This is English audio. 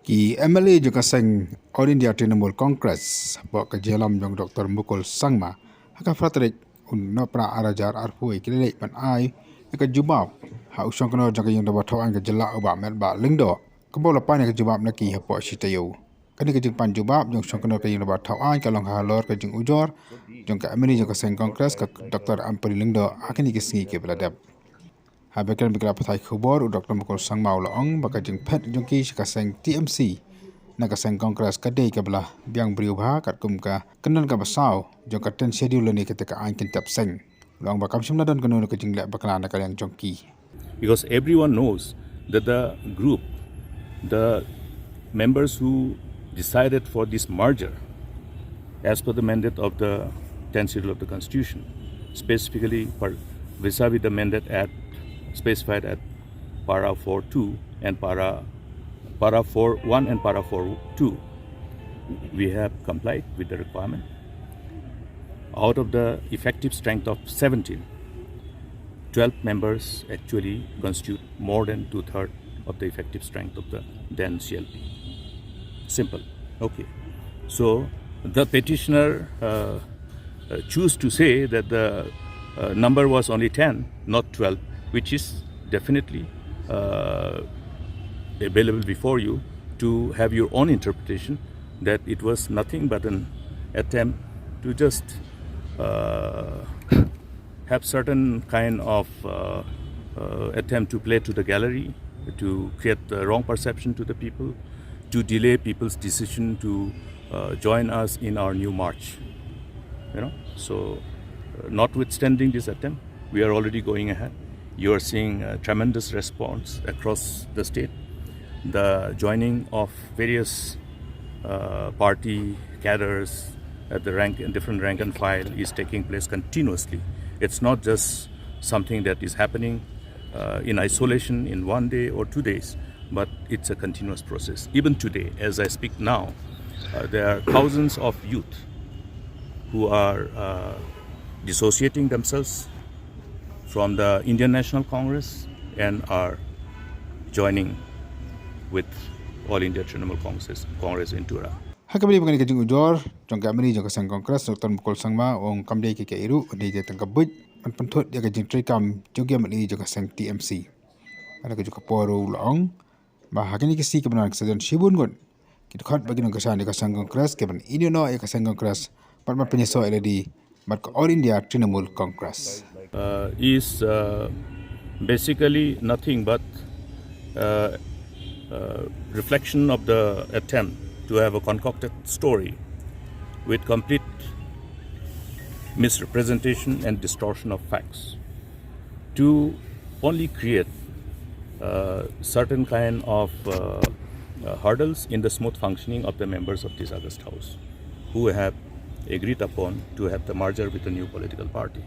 Ki MLA juga Seng All India Trinamool Congress bawa ke jalan yang Dr. Mukul Sangma haka Frederick unna pra arajar arpui ki Leit pan ai ke Jubab ha usang kono jaga yang dapat thawan ke jela ba met ba lingdo ke bola pan ke Jubab na ki ha po sitayo kani ke jing pan Jubab yang usang kono ke yang dapat thawan ke long halor ke jing ujor jong ke MLA juga Seng Congress ke Dr. Ampuri lingdo akini ke singi ke beladap Habakan bergerak patai khubor Dr. Mukul Sangma ulaong baka jing pet jongki sekaseng TMC na kaseng Kongres kadai ke belah biang berubah kat kum ka kenan ka basau jong ka ten schedule ni ketika ain kentap seng ulang bakam simna dan kenon ke jing lek bakalan ka yang jongki because everyone knows that the group, the members who decided for this merger as per the mandate of the 10th schedule of the constitution, specifically vis-a-vis the mandate specified at para 4.2 and para 4.1 and para 4.2, we have complied with the requirement. Out of the effective strength of 17, 12 members actually constitute more than 2/3 of the effective strength of the then CLP. Simple. Okay. So the petitioner choose to say that the number was only 10, not 12, which is definitely available before you to have your own interpretation that it was nothing but an attempt to just have certain kind of attempt to play to the gallery, to create the wrong perception to the people, to delay people's decision to join us in our new march. So notwithstanding this attempt, we are already going ahead. You are seeing a tremendous response across the state. The joining of various party cadres at the different rank and file is taking place continuously. It's not just something that is happening in isolation in 1 day or 2 days, but it's a continuous process. Even today, as I speak now, there are thousands of youth who are dissociating themselves from the Indian National Congress and are joining with All India Trinamool Congress in Tura. Hakabili bangani ke jing ujor jong ka MLA jong ka Seng Congress Dr. Mukul Sangma ong kamdei ke iru de je tangkabut an pentot dia ke jing Treikam jong MLA jong ka Seng TMC ada ke juga poro ulong bah hakini ke si ke benar kesajan shibun gun kita khat bagi nang kesan ka Seng Congress ke ban ini no ka Seng Congress pat penyeso LD mat ka All India Trinamool Congress is basically nothing but reflection of the attempt to have a concocted story with complete misrepresentation and distortion of facts to only create certain kind of hurdles in the smooth functioning of the members of this August House who have agreed upon to have the merger with a new political party.